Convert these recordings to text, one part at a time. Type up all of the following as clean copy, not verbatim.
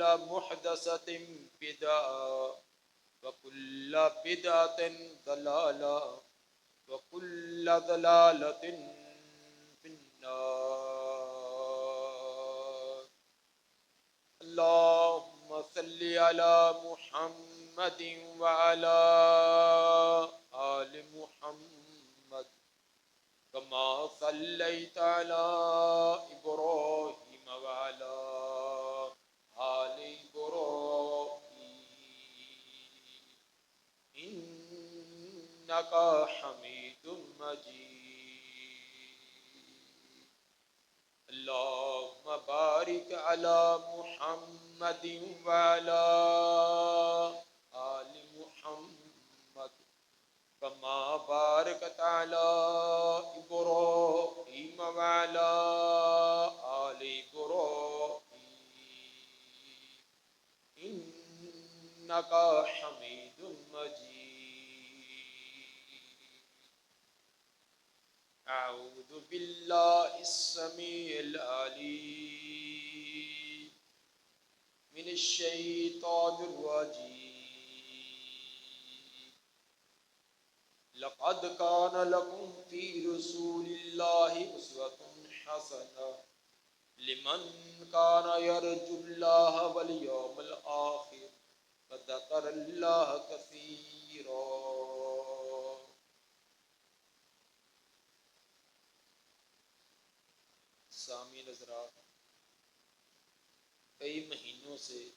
محدثة بدعة وكل بدعة ضلالة وكل ضلالة في النار. اللهم صل على محمد وعلى آل محمد كما صليت على إبراهيم وعلى آل إبراهيم إنك حميد مجيد. اللهم بارك على محمد وعلى آل محمد كما باركت على إبراهيم وعلى آل إبراهيم إنك حميد مجيد. أعوذ بالله السميع العليم من الشيطان الرجيم. لقد كان لكم في رسول الله أسوة حسنة لمن كان يرجو الله واليوم الآخر وذكر الله كثيرا. سامعین حضرات، کئی مہینوں سے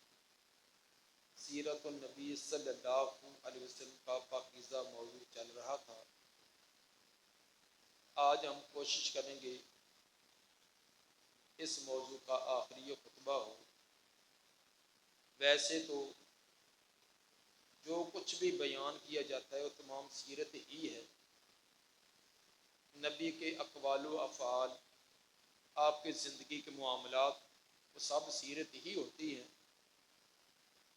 سیرت النبی صلی اللہ علیہ وسلم کا پاکیزہ موضوع چل رہا تھا۔ آج ہم کوشش کریں گے اس موضوع کا آخری خطبہ ہو۔ ویسے تو جو کچھ بھی بیان کیا جاتا ہے وہ تمام سیرت ہی ہے، نبی کے اقوال و افعال، آپ کی زندگی کے معاملات، وہ سب سیرت ہی ہوتی ہیں،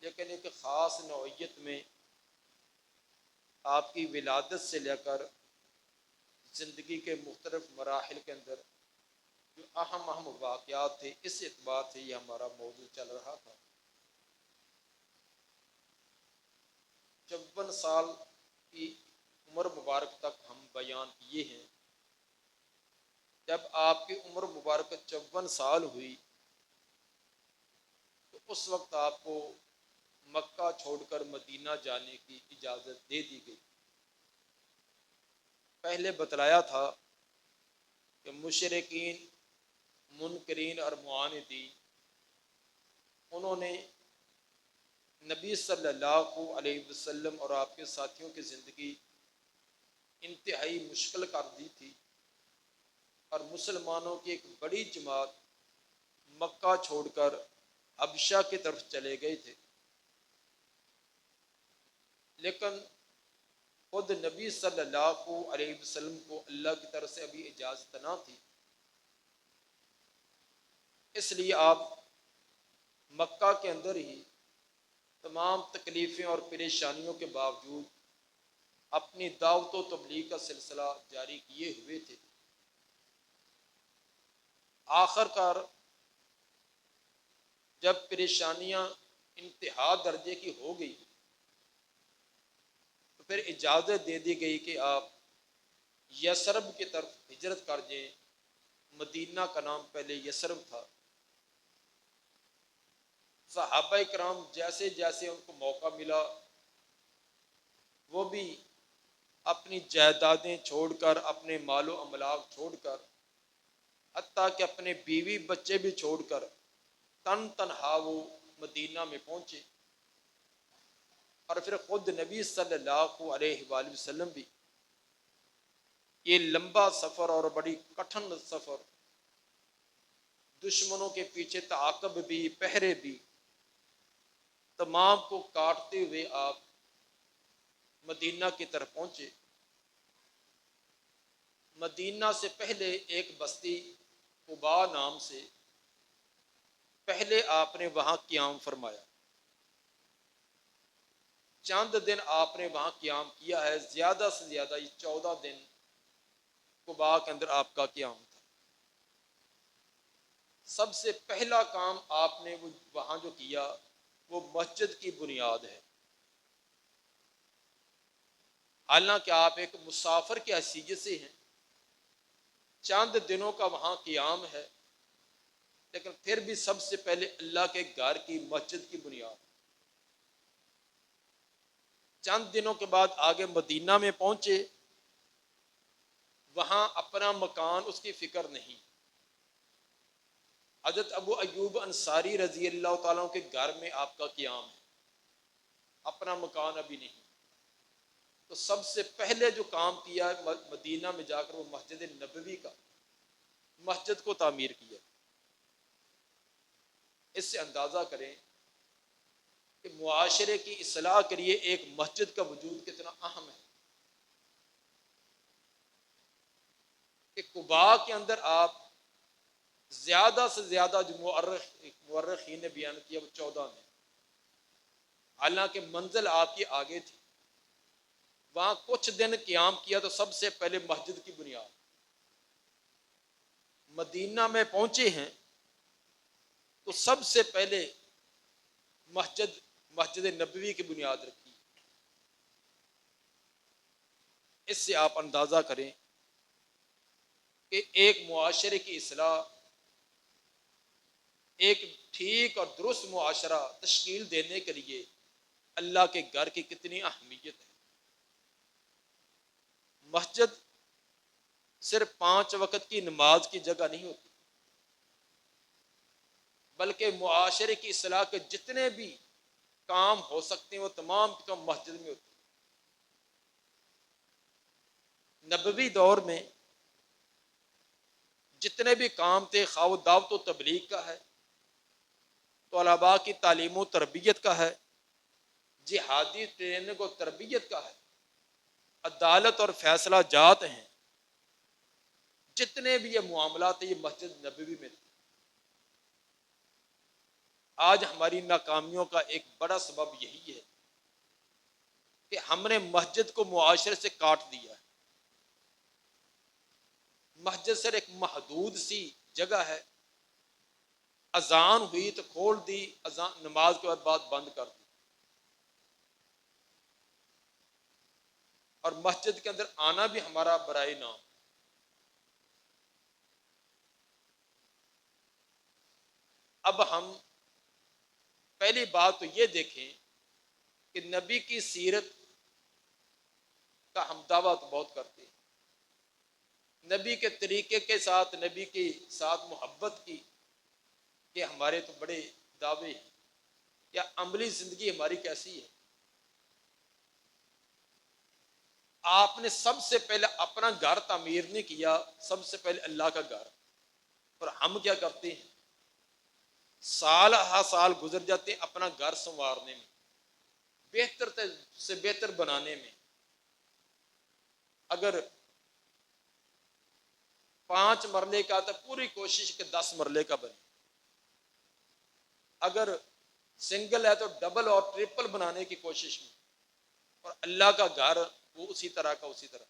لیکن ایک خاص نوعیت میں آپ کی ولادت سے لے کر زندگی کے مختلف مراحل کے اندر جو اہم واقعات تھے، اس اعتبار سے یہ ہمارا موضوع چل رہا تھا۔ 54 سال کی عمر مبارک تک ہم بیان کیے ہیں۔ جب آپ کی عمر مبارک 54 سال ہوئی تو اس وقت آپ کو مکہ چھوڑ کر مدینہ جانے کی اجازت دے دی گئی۔ پہلے بتلایا تھا کہ مشرکین، منکرین اور معاندین، انہوں نے نبی صلی اللہ علیہ وسلم اور آپ کے ساتھیوں کی زندگی انتہائی مشکل کر دی تھی، اور مسلمانوں کی ایک بڑی جماعت مکہ چھوڑ کر حبشہ کی طرف چلے گئے تھے۔ لیکن خود نبی صلی اللہ علیہ وسلم کو اللہ کی طرف سے ابھی اجازت نہ تھی، اس لیے آپ مکہ کے اندر ہی تمام تکلیفیں اور پریشانیوں کے باوجود اپنی دعوت و تبلیغ کا سلسلہ جاری کیے ہوئے تھے۔ آخر کار جب پریشانیاں انتہا درجے کی ہو گئی تو پھر اجازت دے دی گئی کہ آپ یثرب کی طرف ہجرت کر جائیں۔ مدینہ کا نام پہلے یثرب تھا۔ صحابہ کرام جیسے جیسے ان کو موقع ملا وہ بھی اپنی جائیدادیں چھوڑ کر، اپنے مال و املاک چھوڑ کر، حتیٰ کہ اپنے بیوی بچے بھی چھوڑ کر تنہا وہ مدینہ میں پہنچے۔ اور پھر خود نبی صلی اللہ علیہ وآلہ وسلم بھی یہ لمبا سفر اور بڑی کٹھن سفر، دشمنوں کے پیچھے تعاقب بھی، پہرے بھی، تمام کو کاٹتے ہوئے آپ مدینہ کی طرف پہنچے۔ مدینہ سے پہلے ایک بستی قباء نام سے پہلے آپ نے وہاں قیام فرمایا۔ چند دن آپ نے وہاں قیام کیا ہے، زیادہ سے زیادہ یہ 14 دن قباء کے اندر آپ کا قیام تھا۔ سب سے پہلا کام آپ نے وہاں جو کیا وہ مسجد کی بنیاد ہے۔ حالانکہ آپ ایک مسافر کی حیثیت سے ہیں، چند دنوں کا وہاں قیام ہے، لیکن پھر بھی سب سے پہلے اللہ کے گھر کی مسجد کی بنیاد۔ چند دنوں کے بعد آگے مدینہ میں پہنچے، وہاں اپنا مکان اس کی فکر نہیں۔ حضرت ابو ایوب انصاری رضی اللہ تعالیٰ کے گھر میں آپ کا قیام ہے، اپنا مکان ابھی نہیں۔ تو سب سے پہلے جو کام کیا مدینہ میں جا کر وہ مسجد نبوی کا، مسجد کو تعمیر کیا۔ اس سے اندازہ کریں کہ معاشرے کی اصلاح کے لیے ایک مسجد کا وجود کتنا اہم ہے، کہ قباء کے اندر آپ زیادہ سے زیادہ جو مورخین نے بیان کیا وہ 14 میں، حالانکہ منزل آپ کی آگے تھی، وہاں کچھ دن قیام کیا تو سب سے پہلے مسجد کی بنیاد۔ مدینہ میں پہنچے ہیں تو سب سے پہلے مسجد نبوی کی بنیاد رکھی۔ اس سے آپ اندازہ کریں کہ ایک معاشرے کی اصلاح، ایک ٹھیک اور درست معاشرہ تشکیل دینے کے لیے اللہ کے گھر کی کتنی اہمیت ہے۔ مسجد صرف 5 وقت کی نماز کی جگہ نہیں ہوتی، بلکہ معاشرے کی اصلاح کے جتنے بھی کام ہو سکتے ہیں وہ تمام کام مسجد میں ہوتے ہیں۔ نبوی دور میں جتنے بھی کام تھے، خواہ وہ دعوت و تبلیغ کا ہے، طلباء کی تعلیم و تربیت کا ہے، جہادی ٹریننگ و تربیت کا ہے، عدالت اور فیصلہ جات ہیں، جتنے بھی یہ معاملات ہیں یہ مسجد نبوی میں تھے۔ آج ہماری ناکامیوں کا ایک بڑا سبب یہی ہے کہ ہم نے مسجد کو معاشرے سے کاٹ دیا ہے۔ مسجد صرف ایک محدود سی جگہ ہے، اذان ہوئی تو کھول دی، اذان نماز کے بعد بند کر دی، اور مسجد کے اندر آنا بھی ہمارا برائے نام۔ اب ہم پہلی بات تو یہ دیکھیں کہ نبی کی سیرت کا ہم دعویٰ تو بہت کرتے ہیں، نبی کے طریقے کے ساتھ، نبی کے ساتھ محبت کی کہ ہمارے تو بڑے دعوے ہیں، یا عملی زندگی ہماری کیسی ہے؟ آپ نے سب سے پہلے اپنا گھر تعمیر نہیں کیا، سب سے پہلے اللہ کا گھر۔ اور ہم کیا کرتے ہیں؟ سال ہا سال گزر جاتے ہیں اپنا گھر سنوارنے میں، بہتر سے بہتر بنانے میں۔ اگر 5 مرلے کا تو پوری کوشش کہ 10 مرلے کا بنے، اگر سنگل ہے تو ڈبل اور ٹرپل بنانے کی کوشش میں، اور اللہ کا گھر وہ اسی طرح کا اسی طرح۔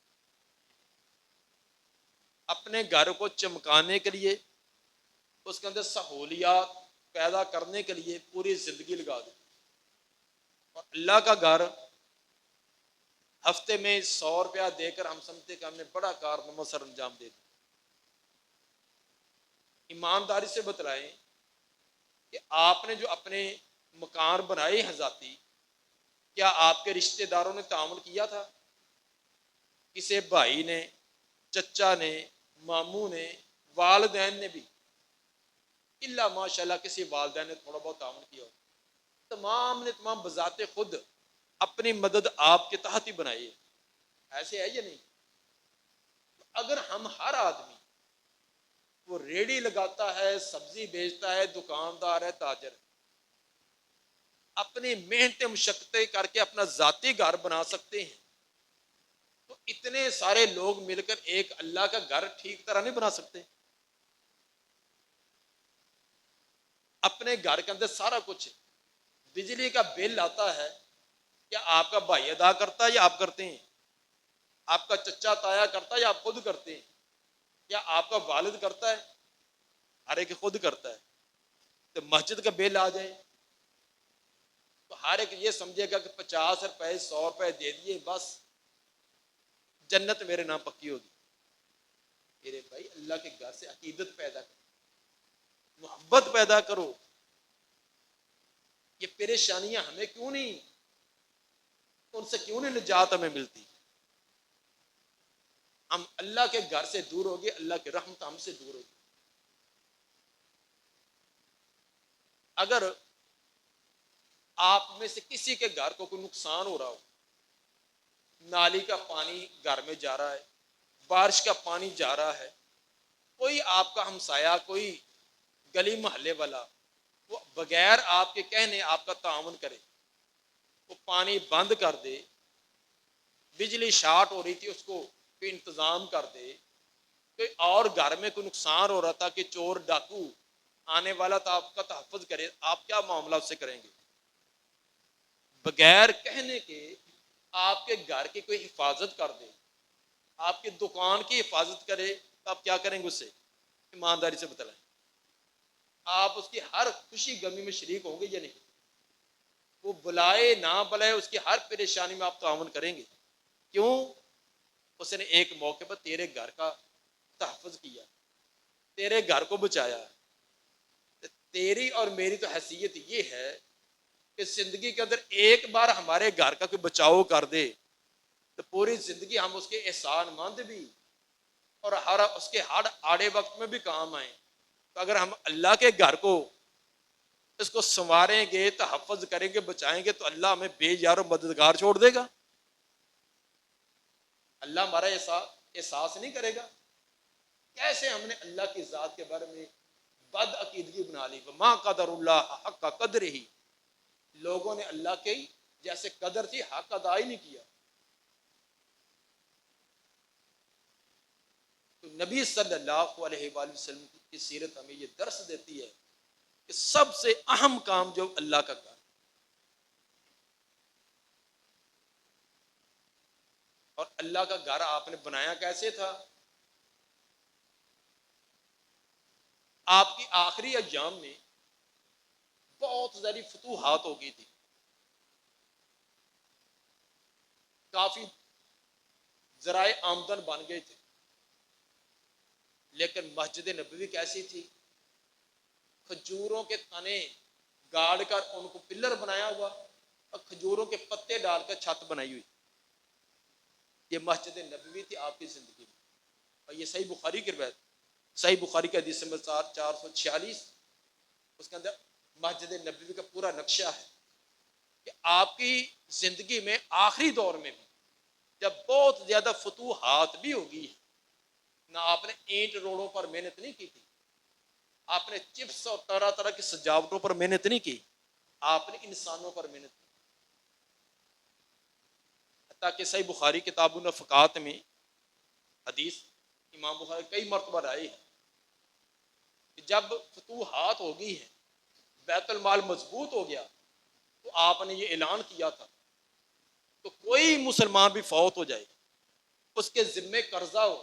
اپنے گھر کو چمکانے کے لیے، اس کے اندر سہولیات پیدا کرنے کے لیے پوری زندگی لگا دی، اور اللہ کا گھر ہفتے میں 100 روپیہ دے کر ہم سمجھتے کہ ہم نے بڑا کارنامہ سر انجام دے دیا۔ ایمانداری سے بتلائیں کہ آپ نے جو اپنے مکان بنائے ہیں ذاتی، کیا آپ کے رشتہ داروں نے تعاون کیا تھا؟ کسی بھائی نے، چچا نے، ماموں نے، والدین نے بھی، اللہ ماشاء اللہ کسی والدین نے تھوڑا بہت تعاون کیا ہو، تمام نے تمام بذات خود اپنی مدد آپ کے تحت ہی بنائی ہے۔ ایسے ہے یا نہیں؟ اگر ہم ہر آدمی، وہ ریڑھی لگاتا ہے، سبزی بیچتا ہے، دکاندار ہے، تاجر ہے، اپنی محنتیں مشقتیں کر کے اپنا ذاتی گھر بنا سکتے ہیں، تو اتنے سارے لوگ مل کر ایک اللہ کا گھر ٹھیک طرح نہیں بنا سکتے؟ اپنے گھر کے اندر سارا کچھ ہے، بجلی کا بل آتا ہے، کیا آپ کا بھائی ادا کرتا ہے یا آپ کرتے ہیں؟ آپ کا چچا تایا کرتا ہے یا آپ خود کرتے ہیں؟ یا آپ کا والد کرتا ہے؟ ہر ایک خود کرتا ہے. تو مسجد کا بل آ جائے تو ہر ایک یہ سمجھے گا کہ 50 روپے 100 روپے دے دیے بس جنت میرے نام پکی ہوگی. میرے بھائی اللہ کے گھر سے عقیدت پیدا کرو, محبت پیدا کرو. یہ پریشانیاں ہمیں کیوں نہیں, ان سے کیوں نہیں نجات ہمیں ملتی؟ ہم اللہ کے گھر سے دور ہو گئے, اللہ کی رحمت ہم سے دور ہوگی. اگر آپ میں سے کسی کے گھر کو کوئی نقصان ہو رہا ہو, نالی کا پانی گھر میں جا رہا ہے, بارش کا پانی جا رہا ہے, کوئی آپ کا ہمسایہ, کوئی گلی محلے والا, وہ بغیر آپ کے کہنے آپ کا تعاون کرے, وہ پانی بند کر دے, بجلی شارٹ ہو رہی تھی اس کو کوئی انتظام کر دے, کوئی اور گھر میں کوئی نقصان ہو رہا تھا کہ چور ڈاکو آنے والا تھا, آپ کا تحفظ کرے, آپ کیا معاملہ اس سے کریں گے؟ بغیر کہنے کے آپ کے گھر کی کوئی حفاظت کر دے, آپ کی دکان کی حفاظت کرے, تو آپ کیا کریں گے اس سے؟ ایمانداری سے بتلائیں. آپ اس کی ہر خوشی غمی میں شریک ہوں گے یا نہیں؟ وہ بلائے نہ بلائے اس کی ہر پریشانی میں آپ تعاون کریں گے. کیوں؟ اس نے ایک موقع پر تیرے گھر کا تحفظ کیا, تیرے گھر کو بچایا. تیری اور میری تو حیثیت یہ ہے کہ زندگی کے اندر ایک بار ہمارے گھر کا کوئی بچاؤ کر دے تو پوری زندگی ہم اس کے احسان مند بھی اور اس کے ہر آڑے وقت میں بھی کام آئیں. تو اگر ہم اللہ کے گھر کو اس کو سنواریں گے, تحفظ کریں گے, بچائیں گے, تو اللہ ہمیں بے یار و مددگار چھوڑ دے گا. اللہ ہمارا احساس نہیں کرے گا. کیسے ہم نے اللہ کی ذات کے بارے میں بد عقیدگی بنا لی. وما قدر اللہ حق کا قدر ہی, لوگوں نے اللہ کی جیسے قدر تھی حق ادا ہی نہیں کیا. تو نبی صلی اللہ علیہ وآلہ وسلم کی سیرت ہمیں یہ درس دیتی ہے کہ سب سے اہم کام جو اللہ کا کام, اور اللہ کا گھر آپ نے بنایا کیسے تھا؟ آپ کی آخری ایام میں بہت ساری فتوحات ہو گئی تھی, کافی ذرائع آمدن بن گئے تھے, لیکن مسجد نبوی کیسی تھی؟ کھجوروں کے تنے گاڑ کر ان کو پلر بنایا ہوا اور کھجوروں کے پتے ڈال کر چھت بنائی ہوئی. یہ مسجد نبوی تھی آپ کی زندگی میں. اور یہ صحیح بخاری کی روایت, صحیح بخاری کا حدیث نمبر 446, اس کے اندر مسجد نبوی کا پورا نقشہ ہے کہ آپ کی زندگی میں آخری دور میں بھی جب بہت زیادہ فتوحات بھی ہوگی, نہ آپ نے اینٹ روڑوں پر محنت نہیں کی تھی, آپ نے چپس اور طرح طرح کی سجاوٹوں پر محنت نہیں کی, آپ نے انسانوں پر محنت کی. حتیٰ کہ صحیح بخاری کتاب النفقات میں حدیث امام بخاری کئی مرتبہ آئی ہے کہ جب فتوحات ہو گئی ہیں, بیت المال مضبوط ہو گیا, تو آپ نے یہ اعلان کیا تھا تو کوئی مسلمان بھی فوت ہو جائے, اس کے ذمے قرضہ ہو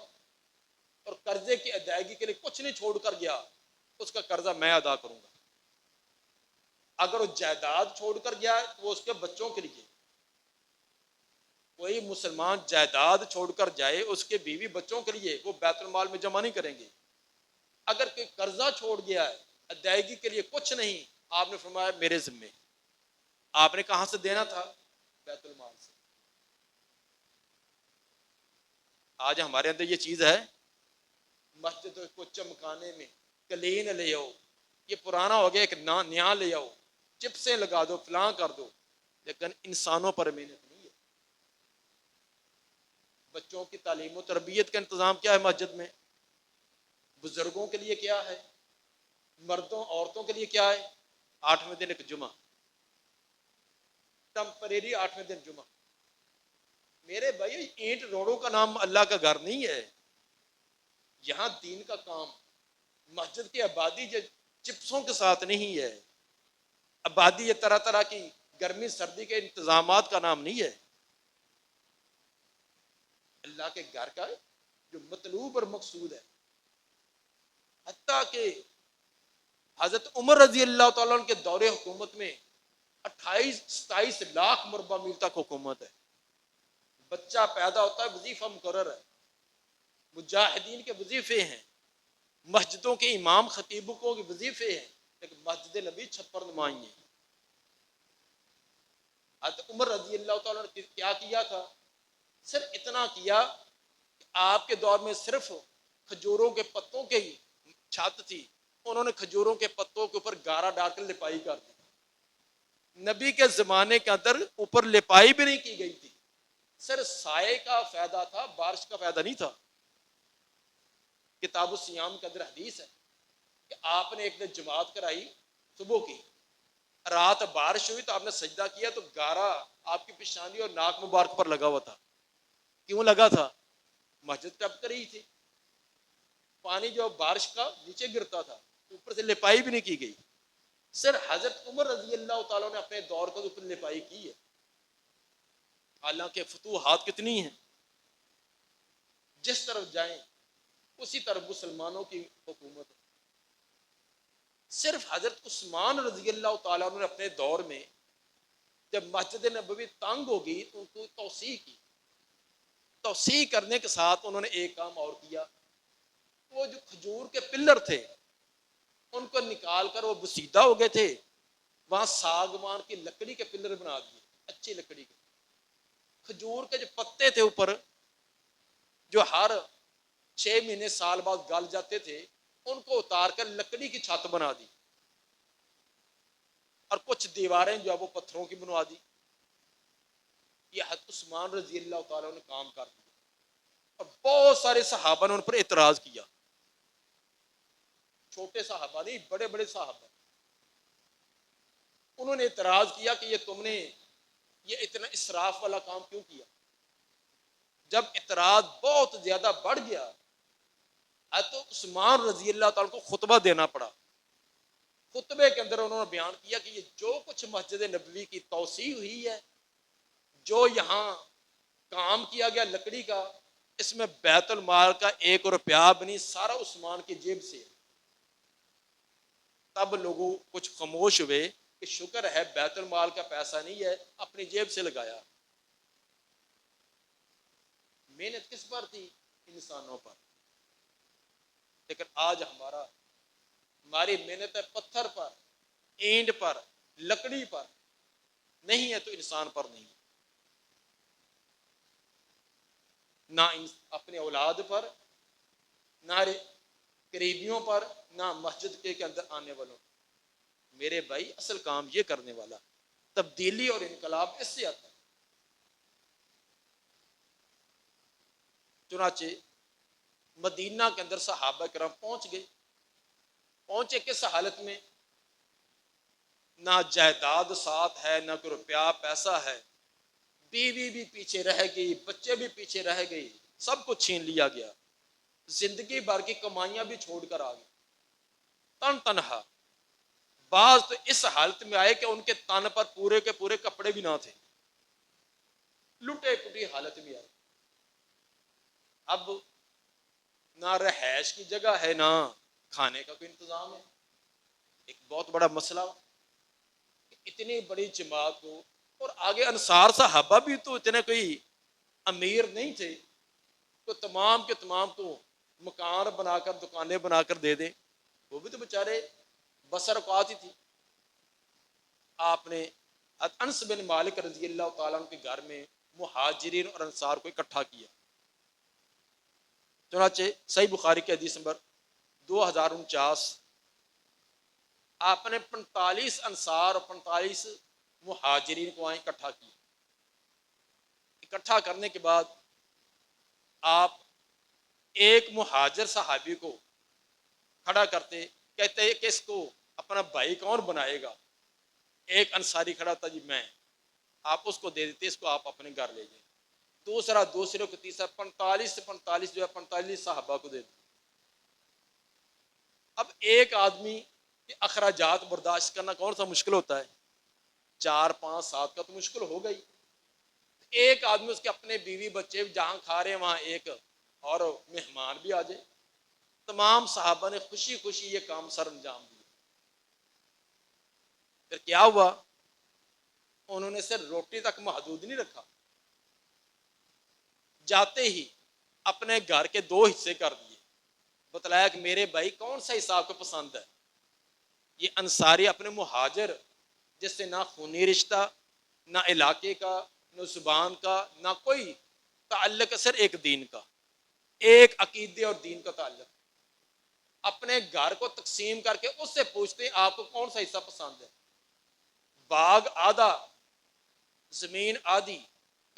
اور قرضے کی ادائیگی کے لیے کچھ نہیں چھوڑ کر گیا, اس کا قرضہ میں ادا کروں گا. اگر وہ جائیداد چھوڑ کر گیا ہے تو وہ اس کے بچوں کے لیے, کوئی مسلمان جائیداد چھوڑ کر جائے اس کے بیوی بچوں کے لیے, وہ بیت المال میں جمع نہیں کریں گے. اگر کوئی قرضہ چھوڑ گیا ہے ادائیگی کے لیے کچھ نہیں, آپ نے فرمایا میرے ذمے. آپ نے کہاں سے دینا تھا؟ بیت المال سے. آج ہمارے اندر یہ چیز ہے, مسجد کو چمکانے میں کلین لے آؤ, یہ پرانا ہو گیا, ایک نیا لے آؤ, چپسیں لگا دو, فلاں کر دو, لیکن انسانوں پر محنت نہیں ہے. بچوں کی تعلیم و تربیت کا انتظام کیا ہے مسجد میں؟ بزرگوں کے لیے کیا ہے؟ مردوں عورتوں کے لیے کیا ہے؟ 8ویں دن ایک جمعہ, ٹمپریری 8ویں دن جمعہ. میرے بھائی اینٹ روڑوں کا نام اللہ کا گھر نہیں ہے. یہاں دین کا کام, مسجد کی آبادی جو چپسوں کے ساتھ نہیں ہے, آبادی یہ طرح طرح کی گرمی سردی کے انتظامات کا نام نہیں ہے. اللہ کے گھر کا جو مطلوب اور مقصود ہے, حتیٰ کہ حضرت عمر رضی اللہ تعالیٰ عنہ کے دور حکومت میں 28-27 لاکھ مربع میل تک حکومت ہے. بچہ پیدا ہوتا ہے وظیفہ مقرر ہے، مجاہدین کے وظیفے ہیں، مسجدوں کے امام خطیبوں کے وظیفے ہیں، لیکن مسجد نبی چھپر نمائی ہیں. حضرت عمر رضی اللہ تعالیٰ نے کیا کیا تھا؟ صرف اتنا کیا کہ آپ کے دور میں صرف کھجوروں کے پتوں کے ہی چھت تھی، انہوں نے کھجوروں کے پتوں کے اوپر گارا ڈال کر لپائی کر دی. نبی کے زمانے کے اندر اوپر لپائی بھی نہیں کی گئی تھی، صرف سائے کا فائدہ تھا، بارش کا فائدہ نہیں تھا. کتاب السیام کے اندر حدیث ہے کہ آپ نے ایک دن جماعت کرائی صبح کی، رات بارش ہوئی تو آپ نے سجدہ کیا تو گارا آپ کی پیشانی اور ناک مبارک پر لگا ہوا تھا. کیوں لگا تھا؟ مسجد ٹپ کر رہی تھی، پانی جو بارش کا نیچے گرتا تھا، اوپر سے لپائی بھی نہیں کی گئی. صرف حضرت عمر رضی اللہ تعالیٰ نے اپنے دور کے اوپر لپائی کی ہے. حالانکہ فتوحات کتنی ہیں، جس طرف جائیں اسی طرف مسلمانوں کی حکومت ہے. صرف حضرت عثمان رضی اللہ تعالیٰ نے اپنے دور میں جب مسجد نبوی تنگ ہوگی تو ان کو توسیع کی. توسیع کرنے کے ساتھ انہوں نے ایک کام اور کیا، وہ جو کھجور کے پلر تھے ان کو نکال کر، وہ بسیدہ ہو گئے تھے، وہاں ساگوان کی لکڑی کے پلر بنا دیے، اچھی لکڑی کے. کھجور کے جو پتے تھے اوپر جو ہر 6 مہینے سال بعد گل جاتے تھے، ان کو اتار کر لکڑی کی چھت بنا دی، اور کچھ دیواریں جو ہے وہ پتھروں کی بنوا دی. یہ حضرت عثمان رضی اللہ تعالیٰ نے کام کر دیا، اور بہت سارے صحابہ نے ان پر اعتراض کیا. چھوٹے صحابہ نہیں، بڑے بڑے صحابہ، انہوں نے اعتراض کیا کہ یہ تم نے یہ اتنا اسراف والا کام کیوں کیا. جب اعتراض بہت زیادہ بڑھ گیا تو عثمان رضی اللہ تعالیٰ کو خطبہ دینا پڑا. خطبے کے اندر انہوں نے بیان کیا کہ یہ جو کچھ مسجد نبوی کی توسیع ہوئی ہے، جو یہاں کام کیا گیا لکڑی کا، اس میں بیت المال کا 1 روپیہ بھی نہیں، سارا عثمان کی جیب سے. تب لوگوں کچھ خاموش ہوئے کہ شکر ہے بیت المال کا پیسہ نہیں ہے، اپنی جیب سے لگایا. محنت کس پر تھی؟ انسانوں پر. لیکن آج ہماری محنت ہے پتھر پر، اینٹ پر، لکڑی پر، نہیں ہے تو انسان پر نہیں. نہ اپنے اولاد پر، نہ قریبیوں پر، نہ مسجد کے اندر آنے والوں. میرے بھائی اصل کام یہ کرنے والا، تبدیلی اور انقلاب اس سے آتا ہے. چنانچہ مدینہ کے اندر صحابہ کرام پہنچ گئے. پہنچے کس حالت میں؟ نہ جائیداد ساتھ ہے، نہ کوئی روپیہ پیسہ ہے، بیوی بھی پیچھے رہ گئی، بچے بھی پیچھے رہ گئی، سب کو چھین لیا گیا. زندگی بھر کی کمائیاں بھی چھوڑ کر آ گئی، تن تنہا. بعض تو اس حالت میں آئے کہ ان کے تن پر پورے کے پورے کپڑے بھی نہ تھے، لٹے پٹی حالت میں آئے. اب نہ رہائش کی جگہ ہے، نہ کھانے کا کوئی انتظام ہے. ایک بہت بڑا مسئلہ، اتنی بڑی جماعت کو، اور آگے انصار صحابہ بھی تو اتنے کوئی امیر نہیں تھے تو تمام کے تمام تو مکان بنا کر، دکانیں بنا کر دے دیں. وہ بھی تو بیچارے بسر اوقات ہی تھی. آپ نے انس بن مالک رضی اللہ تعالیٰ عنہ کے گھر میں مہاجرین اور انصار کو اکٹھا کیا. چنانچہ صحیح بخاری کے حدیث نمبر 2049، آپ نے 45 انصار اور 45 مہاجرین کو وہاں اکٹھا کیا. اکٹھا کرنے کے بعد آپ ایک مہاجر صحابی کو کھڑا کرتے، کہتے کہ اس کو اپنا بھائی کون بنائے گا؟ ایک انصاری کھڑا تھا، جی میں. آپ اس کو دے دیتے، اس کو آپ اپنے گھر لے جائیں. دوسرے کو، تیسرا، 45 سے 45 جو ہے 45 صحابہ کو دے دیتے. اب ایک آدمی کے اخراجات برداشت کرنا کون سا مشکل ہوتا ہے؟ 4 5 7 کا تو مشکل ہو گئی. ایک آدمی، اس کے اپنے بیوی بچے جہاں کھا رہے ہیں وہاں ایک اور مہمان بھی آ جائے. تمام صحابہ نے خوشی خوشی یہ کام سر انجام دیا. پھر کیا ہوا؟ انہوں نے صرف روٹی تک محدود نہیں رکھا، جاتے ہی اپنے گھر کے 2 حصے کر دیے، بتلایا کہ میرے بھائی کون سا حصہ آپ کو پسند ہے؟ یہ انصاری اپنے مہاجر جس سے نہ خونی رشتہ، نہ علاقے کا، نہ زبان کا، نہ کوئی تعلق ہے، صرف ایک دین کا، ایک عقیدے اور دین کا تعلق، اپنے گھر کو تقسیم کر کے اس سے پوچھتے ہیں آپ کو کون سا حصہ پسند ہے؟ باغ آدھا، زمین آدھی،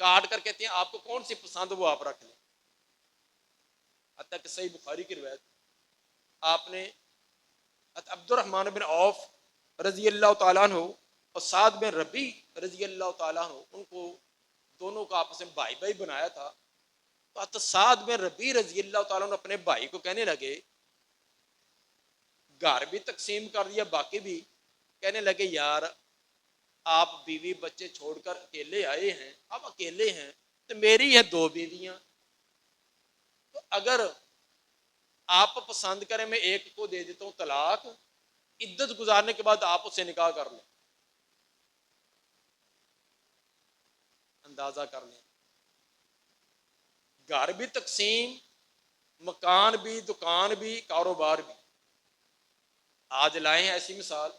کاٹ کر کہتے ہیں آپ کو کون سی پسند وہ آپ رکھ لیں۔ حتیٰ کہ صحیح بخاری کی روایت، آپ نے عبد الرحمن بن عوف رضی اللہ تعالیٰ عنہ اور سعد بن ربی رضی اللہ تعالیٰ عنہ، ان کو دونوں کو آپس میں بھائی بھائی بنایا تھا، تو سعد بن ربی رضی اللہ تعالیٰ عنہ اپنے بھائی کو کہنے لگے، گھر بھی تقسیم کر دیا باقی بھی، کہنے لگے یار آپ بیوی بچے چھوڑ کر اکیلے آئے ہیں، اب اکیلے ہیں تو میری ہے 2 بیویاں، تو اگر آپ پسند کریں میں ایک کو دے دیتا ہوں طلاق، عدت گزارنے کے بعد آپ اس سے نکاح کر لیں۔ اندازہ کر لیں، گھر بھی تقسیم، مکان بھی، دکان بھی، کاروبار بھی۔ آج لائے ہیں ایسی مثال،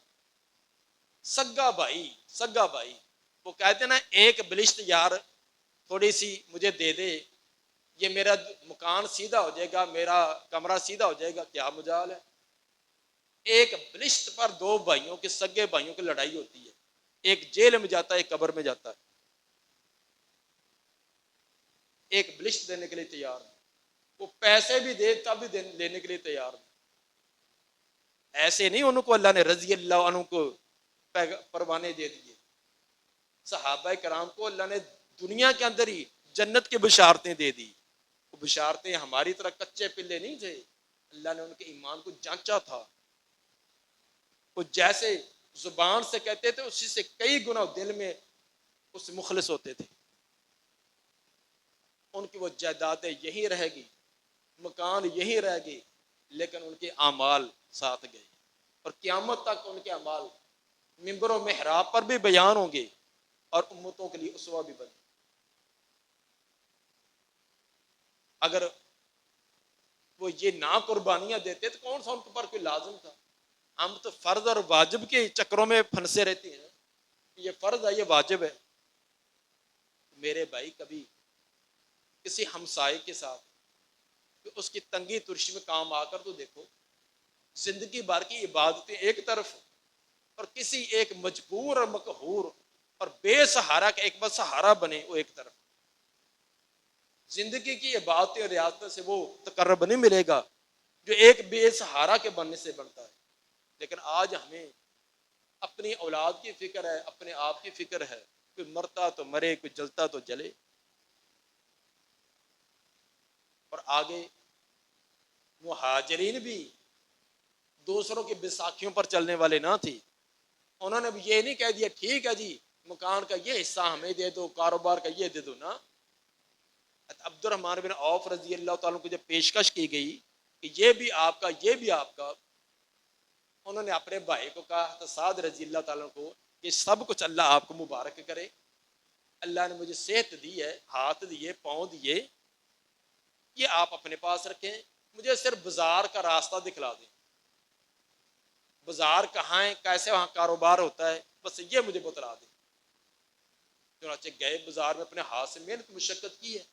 سگا بھائی وہ کہتے ہیں نا ایک بلشت یار تھوڑی سی مجھے دے دے، یہ میرا مکان سیدھا ہو جائے گا، میرا کمرہ سیدھا ہو جائے گا، کیا مجال ہے؟ ایک بلشت پر 2 بھائیوں کے، سگے بھائیوں کی لڑائی ہوتی ہے، ایک جیل میں جاتا ہے، ایک قبر میں جاتا ہے، ایک بلشت دینے کے لیے تیار نہیں، وہ پیسے بھی دے تب بھی لینے کے لیے تیار نہیں۔ ایسے نہیں انہوں کو اللہ نے رضی اللہ عنہ کو پروانے دے دیے، صحابہ کرام کو اللہ نے دنیا کے اندر ہی جنت کی بشارتیں دے دی۔ وہ بشارتیں ہماری طرح کچے پلے نہیں تھے، اللہ نے ان کے ایمان کو جانچا تھا، وہ جیسے زبان سے کہتے تھے اسی سے کئی گنا دل میں اس سے مخلص ہوتے تھے۔ ان کی وہ جائیدادیں یہی رہ گی، مکان یہی رہ گئی، لیکن ان کے اعمال ساتھ گئے، اور قیامت تک ان کے اعمال منبر و محراب پر بھی بیان ہوں گے اور امتوں کے لیے اسوہ بھی بنے۔ اگر وہ یہ نہ قربانیاں دیتے تو کون سا ان پر کوئی لازم تھا؟ ہم تو فرض اور واجب کے چکروں میں پھنسے رہتے ہیں، یہ فرض ہے، یہ واجب ہے۔ میرے بھائی کبھی کسی ہمسائے کے ساتھ اس کی تنگی ترشی میں کام آ کر تو دیکھو، زندگی بھر کی عبادتیں ایک طرف اور کسی ایک مجبور اور مقہور اور بے سہارا کا ایک بس سہارا بنے وہ ایک طرف۔ زندگی کی عبادتیں اور ریاستیں سے وہ تقرب نہیں ملے گا جو ایک بے سہارا کے بننے سے بنتا ہے۔ لیکن آج ہمیں اپنی اولاد کی فکر ہے، اپنے آپ کی فکر ہے، کوئی مرتا تو مرے، کوئی جلتا تو جلے۔ اور آگے مہاجرین بھی دوسروں کی بیساکھیوں پر چلنے والے نہ تھے، انہوں نے بھی یہ نہیں کہہ دیا ٹھیک ہے جی مکان کا یہ حصہ ہمیں دے دو، کاروبار کا یہ دے دو، نا۔ عبد الرحمن بن عوف رضی اللہ تعالیٰ کو جب پیشکش کی گئی کہ یہ بھی آپ کا، یہ بھی آپ کا، انہوں نے اپنے بھائی کو کہا، سعد رضی اللہ تعالیٰ کو، کہ سب کچھ اللہ آپ کو مبارک کرے، اللہ نے مجھے صحت دی ہے، ہاتھ دیے، پاؤں دیے، یہ آپ اپنے پاس رکھیں، مجھے صرف بازار کا راستہ دکھلا دیں، بازار کہاں ہے، کیسے وہاں کاروبار ہوتا ہے، بس یہ مجھے بتلا دیں۔ چنانچہ گئے بازار میں، اپنے ہاتھ سے محنت مشقت کی ہے۔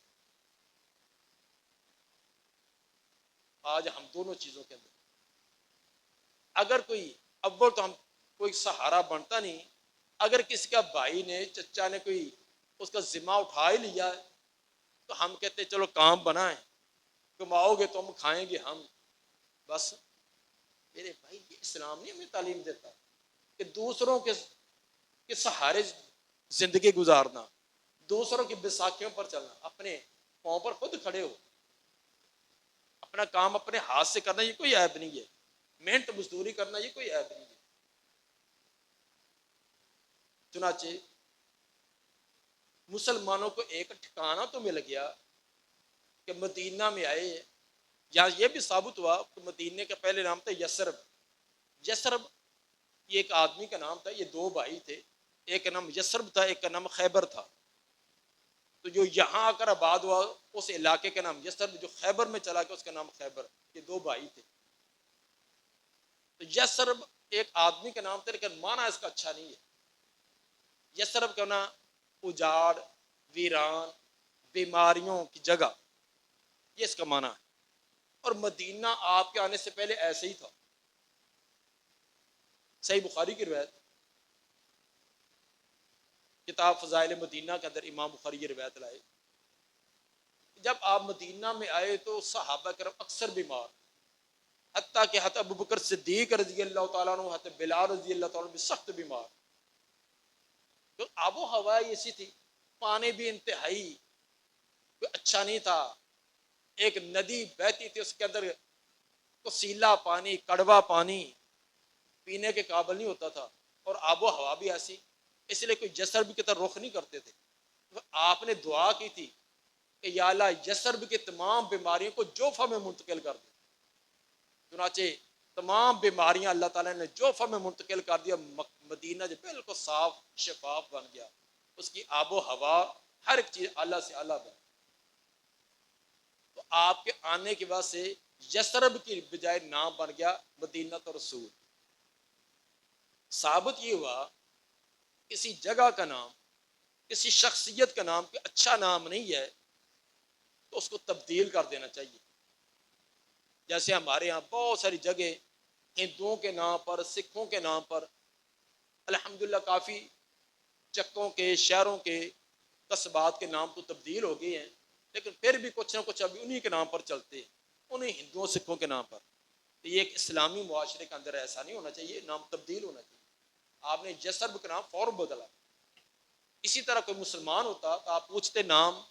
آج ہم دونوں چیزوں کے اندر اگر کوئی اول تو ہم کوئی سہارا بنتا نہیں، اگر کسی کا بھائی نے، چچا نے کوئی اس کا ذمہ اٹھا ہی لیا ہے تو ہم کہتے ہیں چلو کام بنائیں، کماؤ گے تو ہم کھائیں گے ہم، بس۔ میرے بھائی یہ اسلام نہیں ہمیں تعلیم دیتا کہ دوسروں کے سہارے زندگی گزارنا، دوسروں کی بیساکھیوں پر چلنا، اپنے پاؤں پر خود کھڑے ہو، اپنا کام اپنے ہاتھ سے کرنا، یہ کوئی عیب نہیں ہے، محنت مزدوری کرنا یہ کوئی عیب نہیں ہے۔ چنانچہ مسلمانوں کو ایک ٹھکانہ تو مل گیا کہ مدینہ میں آئے، یا یہ بھی ثابت ہوا کہ مدینہ کا پہلے نام تھا یثرب۔ یثرب یہ ایک آدمی کا نام تھا، یہ دو بھائی تھے، ایک کا نام یسرب تھا، ایک کا نام خیبر تھا۔ تو جو یہاں آ کر آباد ہوا اس علاقے کا نام یسرب، جو خیبر میں چلا گیا اس کا نام خیبر۔ یہ دو بھائی تھے۔ تو یسرب ایک آدمی کا نام تھا، لیکن معنی اس کا اچھا نہیں ہے۔ یسرب کا نام اجاڑ، ویران، بیماریوں کی جگہ، یہ اس کا معنی ہے۔ اور مدینہ آپ کے آنے سے پہلے ایسے ہی تھا۔ صحیح بخاری کی روایت، کتاب فضائل مدینہ کے اندر امام بخاری یہ روایت لائے، جب آپ مدینہ میں آئے تو صحابہ کرام اکثر بیمار، حتیٰ کہ حضرت ابو بکر صدیق رضی اللہ تعالیٰ عنہ، حضرت بلال رضی اللہ تعالیٰ عنہ بھی سخت بیمار۔ تو آب و ہوا ایسی تھی، پانی بھی انتہائی کوئی اچھا نہیں تھا، ایک ندی بہتی تھی اس کے اندر کوسیلا پانی، کڑوا پانی پینے کے قابل نہیں ہوتا تھا، اور آب و ہوا بھی ایسی، اس لیے کوئی یسرب کی طرف رخ نہیں کرتے تھے۔ آپ نے دعا کی تھی کہ یا اللہ یسرب کی تمام بیماریوں کو جوفہ میں منتقل کر دے۔ چنانچہ تمام بیماریاں اللہ تعالیٰ نے جوفہ میں منتقل کر دیا، مدینہ جو بالکل صاف شفاف بن گیا، اس کی آب و ہوا ہر ایک چیز اعلیٰ سے اعلیٰ بن۔ تو آپ کے آنے کی وجہ سے یسرب کی بجائے نام بن گیا مدینہ تو رسول۔ ثابت یہ ہوا کسی جگہ کا نام، کسی شخصیت کا نام کہ اچھا نام نہیں ہے تو اس کو تبدیل کر دینا چاہیے۔ جیسے ہمارے ہاں بہت ساری جگہ ہندوؤں کے نام پر، سکھوں کے نام پر الحمدللہ کافی چکوں کے، شہروں کے، قصبات کے نام تو تبدیل ہو گئے ہیں، لیکن پھر بھی کچھ نہ کچھ ابھی انہی کے نام پر چلتے ہیں، انہیں ہندوؤں سکھوں کے نام پر۔ تو یہ ایک اسلامی معاشرے کے اندر ایسا نہیں ہونا چاہیے، نام تبدیل ہونا چاہیے۔ آپ نے یسرب کا نام فوراً بدلا۔ اسی طرح کوئی مسلمان ہوتا تو آپ پوچھتے نام،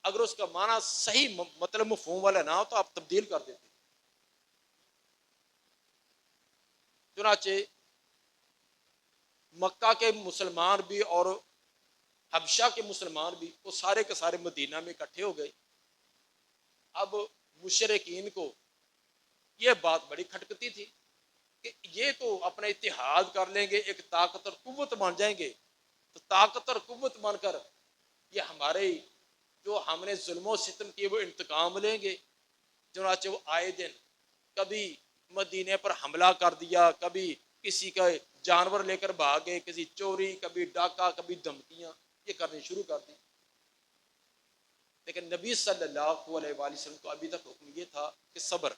اگر اس کا معنی صحیح مطلب مفہوم والا نہ ہو تو آپ تبدیل کر دیتے۔ چنانچہ مکہ کے مسلمان بھی اور حبشہ کے مسلمان بھی وہ سارے کے سارے مدینہ میں اکٹھے ہو گئے۔ اب مشرکین کو یہ بات بڑی کھٹکتی تھی کہ یہ تو اپنا اتحاد کر لیں گے، ایک طاقت اور قوت بن جائیں گے، تو طاقت اور قوت بن کر یہ ہمارے جو ہم نے ظلم و ستم کیے وہ انتقام لیں گے۔ چنانچہ وہ آئے دن کبھی مدینے پر حملہ کر دیا، کبھی کسی کا جانور لے کر بھاگے، کسی چوری، کبھی ڈاکہ، کبھی دھمکیاں، یہ کرنے شروع کر دی۔ لیکن نبی صلی اللہ علیہ وآلہ وسلم کو ابھی تک حکم یہ تھا کہ صبر،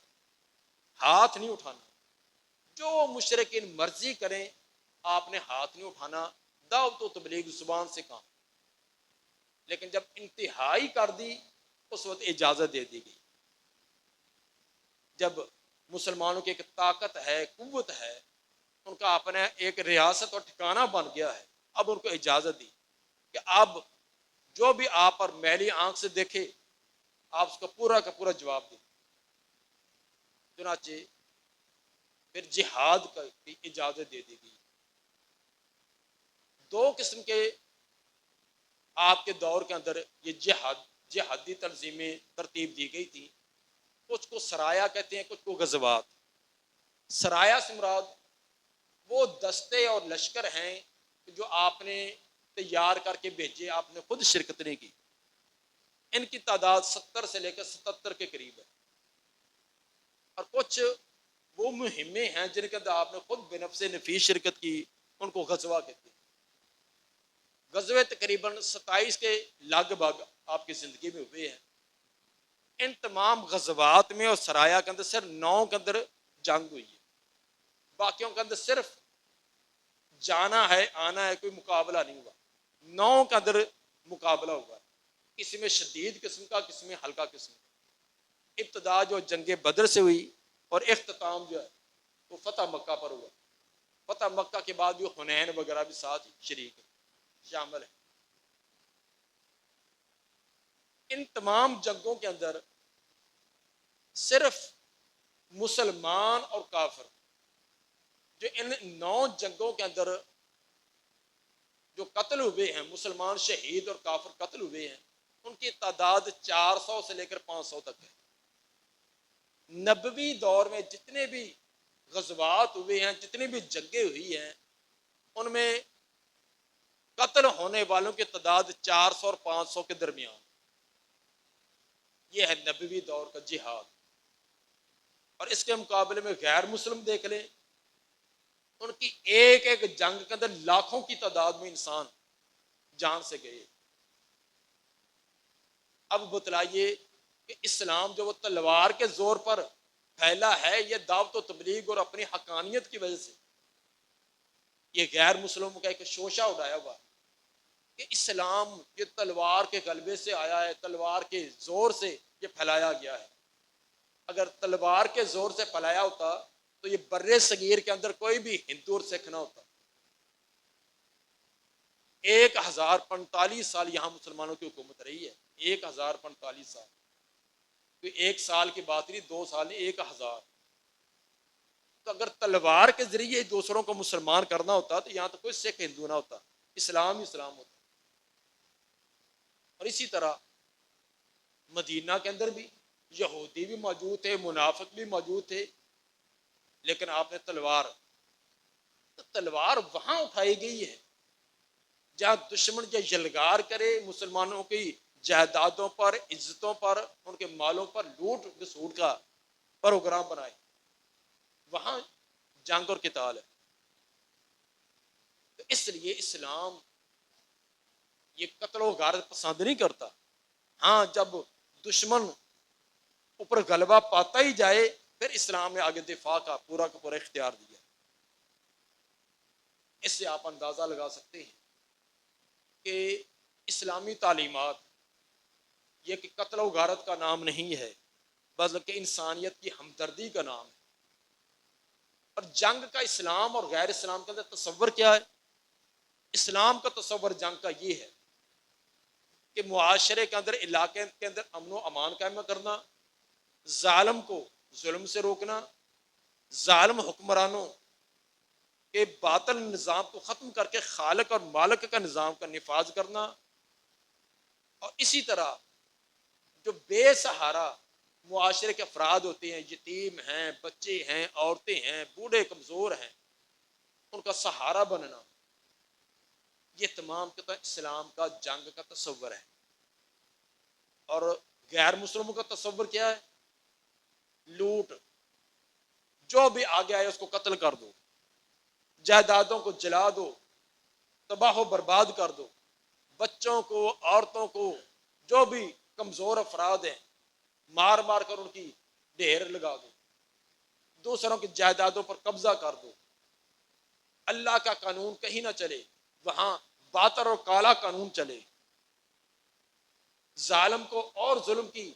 ہاتھ نہیں اٹھانا، جو مشرکین مرضی کریں آپ نے ہاتھ نہیں اٹھانا، دعوت و تبلیغ زبان سے کام۔ لیکن جب انتہائی کر دی اس وقت اجازت دے دی گئی۔ جب مسلمانوں کی ایک طاقت ہے، قوت ہے، ان کا اپنا ایک ریاست اور ٹھکانہ بن گیا ہے، اب ان کو اجازت دی کہ اب جو بھی آپ پر میلی آنکھ سے دیکھے آپ اس کا پورا جواب دیں۔ چنانچہ پھر جہاد کی اجازت دے دی گئی۔ دو قسم کے آپ کے دور کے اندر یہ جہادی تنظیمیں ترتیب دی گئی تھی، کچھ کو سرایا کہتے ہیں، کچھ کو غزوات۔ سرایا سے مراد وہ دستے اور لشکر ہیں جو آپ نے تیار کر کے بھیجے، آپ نے خود شرکت نہیں کی۔ ان کی تعداد 70 سے لے کر 77 کے قریب ہے۔ اور کچھ وہ مہمیں ہیں جن کے اندر آپ نے خود بنفس نفیس شرکت کی، ان کو غزوہ کہتے ہیں۔ غزوے تقریباً 27 کے لگ بھگ آپ کی زندگی میں ہوئے ہیں۔ ان تمام غزوات میں اور سرایا کے اندر صرف 9 کے اندر جنگ ہوئی ہے، باقیوں کے اندر صرف جانا ہے آنا ہے، کوئی مقابلہ نہیں ہوا۔ 9 کے اندر مقابلہ ہوا، کسی میں شدید قسم کا، کسی میں ہلکا قسم کا۔ ابتدا جو جنگ بدر سے ہوئی اور اختتام جو ہے وہ فتح مکہ پر ہوا۔ فتح مکہ کے بعد جو حنین وغیرہ بھی ساتھ شریک ہے، شامل ہے۔ ان تمام جنگوں کے اندر صرف مسلمان اور کافر، جو ان 9 جنگوں کے اندر جو قتل ہوئے ہیں، مسلمان شہید اور کافر قتل ہوئے ہیں، ان کی تعداد 400 سے لے کر 500 تک ہے۔ نبوی دور میں جتنے بھی غزوات ہوئے ہیں، جتنی بھی جنگیں ہوئی ہیں، ان میں قتل ہونے والوں کی تعداد 400 اور 500 کے درمیان. یہ ہے نبوی دور کا جہاد. اور اس کے مقابلے میں غیر مسلم دیکھ لیں، ان کی ایک ایک جنگ کے اندر لاکھوں کی تعداد میں انسان جان سے گئے. اب بتلائیے کہ اسلام جو وہ تلوار کے زور پر پھیلا ہے، یہ دعوت و تبلیغ اور اپنی حقانیت کی وجہ سے یہ غیر مسلموں کا ایک شوشہ اٹھایا ہوا کہ اسلام یہ تلوار کے غلبے سے آیا ہے، تلوار کے زور سے یہ پھیلایا گیا ہے. اگر تلوار کے زور سے پھیلایا ہوتا تو یہ بر صغیر کے اندر کوئی بھی ہندو اور سکھ نہ ہوتا. 1045 سال یہاں مسلمانوں کی حکومت رہی ہے. 1045 سال. کوئی ایک سال کی بات نہیں، 2 سال نہیں، 1000. تو اگر تلوار کے ذریعے دوسروں کو مسلمان کرنا ہوتا تو یہاں تو کوئی سکھ ہندو نہ ہوتا، اسلام ہی اسلام ہوتا. اور اسی طرح مدینہ کے اندر بھی یہودی بھی موجود تھے، منافق بھی موجود تھے، لیکن آپ نے تلوار وہاں اٹھائی گئی ہے جہاں دشمن یہ یلغار کرے، مسلمانوں کی جائیدادوں پر، عزتوں پر، ان کے مالوں پر لوٹ گسوٹ کا پروگرام بنائے. وہاں جنگ اور قتال ہے. تو اس لیے اسلام یہ قتل و غارت پسند نہیں کرتا. ہاں جب دشمن اوپر غلبہ پاتا ہی جائے پھر اسلام نے آگے دفاع کا پورا اختیار دیا. اس سے آپ اندازہ لگا سکتے ہیں کہ اسلامی تعلیمات یہ کہ قتل و غارت کا نام نہیں ہے، بلکہ انسانیت کی ہمدردی کا نام ہے. اور جنگ کا اسلام اور غیر اسلام کے اندر تصور کیا ہے؟ اسلام کا تصور جنگ کا یہ ہے کہ معاشرے کے اندر، علاقے کے اندر امن و امان قائم کرنا، ظالم کو ظلم سے روکنا، ظالم حکمرانوں کے باطل نظام کو ختم کر کے خالق اور مالک کا نظام کا نفاذ کرنا. اور اسی طرح جو بے سہارا معاشرے کے افراد ہوتے ہیں، یتیم ہیں، بچے ہیں، عورتیں ہیں، بوڑھے کمزور ہیں، ان کا سہارا بننا، یہ تمام کا اسلام کا جنگ کا تصور ہے. اور غیر مسلموں کا تصور کیا ہے؟ لوٹ، جو بھی آگے آئے اس کو قتل کر دو، جائیدادوں کو جلا دو، تباہ و برباد کر دو، بچوں کو، عورتوں کو، جو بھی کمزور افراد ہیں مار مار کر ان کی ڈھیر لگا دو، دوسروں کی جائیدادوں پر قبضہ کر دو. اللہ کا قانون کہیں نہ چلے، وہاں باطل اور کالا قانون چلے. ظالم کو اور ظلم کی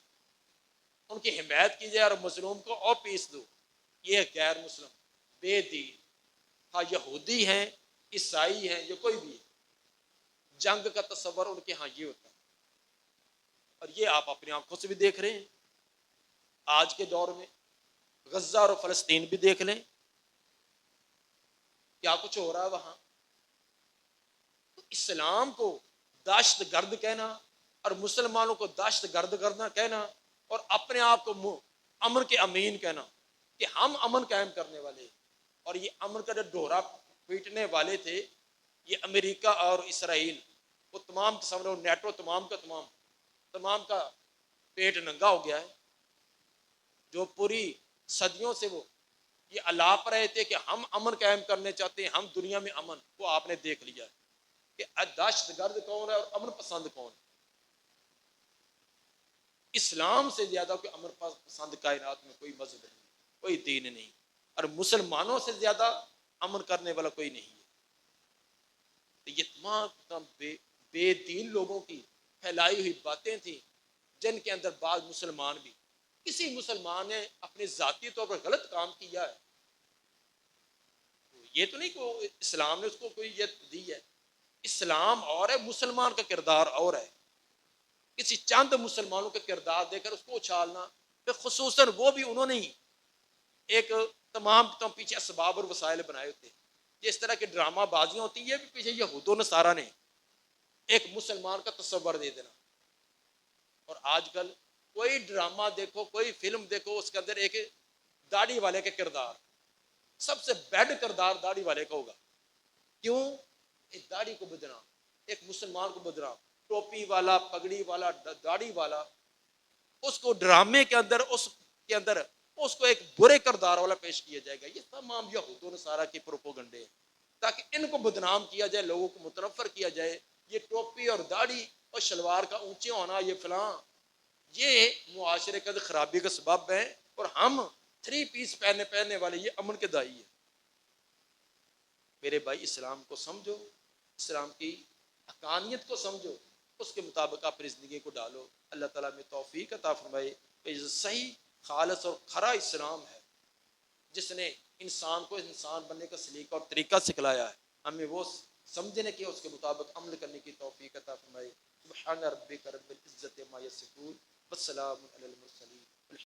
ان کی حمایت کی جائے اور مظلوم کو اور پیس دو. یہ غیر مسلم بے دین، ہاں یہودی ہیں، عیسائی ہیں، یہ کوئی بھی ہے، جنگ کا تصور ان کے ہاں یہ ہوتا ہے. اور یہ آپ اپنی آنکھوں سے بھی دیکھ رہے ہیں. آج کے دور میں غزہ اور فلسطین بھی دیکھ لیں کیا کچھ ہو رہا ہے وہاں. تو اسلام کو دہشت گرد کہنا اور مسلمانوں کو دہشت گرد کرنا کہنا اور اپنے آپ کو امن کے امین کہنا کہ ہم امن قائم کرنے والے، اور یہ امن کا جو ڈھورا پیٹنے والے تھے یہ امریکہ اور اسرائیل، وہ تمام کے سامنے نیٹو تمام کا پیٹ ننگا ہو گیا ہے. جو پوری صدیوں سے وہ یہ الاپ رہے تھے کہ ہم امن قائم کرنے چاہتے ہیں، ہم دنیا میں امن، وہ آپ نے دیکھ لیا کہ دہشت گرد کون ہے اور امن پسند کون ہے. اسلام سے زیادہ کوئی امن پسند کائنات میں کوئی مذہب نہیں، کوئی دین نہیں، اور مسلمانوں سے زیادہ امن کرنے والا کوئی نہیں ہے. تو یہ تمام بے دین لوگوں کی پھیلائی ہوئی باتیں تھیں جن کے اندر بعض مسلمان بھی، کسی مسلمان نے اپنے ذاتی طور پر غلط کام کیا ہے، یہ تو نہیں کہ اسلام نے اس کو کوئی یہ دی ہے. اسلام اور ہے، مسلمان کا کردار اور ہے. کسی چند مسلمانوں کا کردار دے کر اس کو اچھالنا، پھر خصوصاً وہ بھی انہوں نے ہی ایک تمام پیچھے اسباب اور وسائل بنائے ہوتے ہیں. جس طرح کی ڈرامہ بازیاں ہوتی ہیں، یہ بھی پیچھے یہود و نصارہ نے ایک مسلمان کا تصور دے دینا. اور آج کل کوئی ڈرامہ دیکھو، کوئی فلم دیکھو، اس کے اندر ایک داڑھی والے کے کردار، سب سے بیڈ کردار داڑھی والے کا ہوگا. کیوں؟ ایک داڑھی کو بدنام، ایک مسلمان کو بدنام، ٹوپی والا، پگڑی والا، داڑھی والا، اس کو ڈرامے کے اندر اس کو ایک برے کردار والا پیش کیا جائے گا. یہ تمام یہود و نصارہ کے پروپوگنڈے ہیں تاکہ ان کو بدنام کیا جائے، لوگوں کو متنفر کیا جائے. یہ ٹوپی اور داڑھی اور شلوار کا اونچے ہونا، یہ فلاں، یہ معاشرے کا خرابی کا سبب ہے. اور ہم 3 پیس پہننے والے یہ امن کے دائی ہیں. میرے بھائی، اسلام کو سمجھو، اسلام کی حقانیت کو سمجھو، اس کے مطابق اپنی زندگی کو ڈالو. اللہ تعالیٰ میں توفیق عطا فرمائے. یہ صحیح، خالص اور کھرا اسلام ہے جس نے انسان کو انسان بننے کا سلیقہ اور طریقہ سکھلایا ہے. ہمیں وہ سمجھنے کی، اس کے مطابق عمل کرنے کی توفیق عطا فرمائے. سبحان ربک رب العزت عما یصفون والسلام علی المرسلین.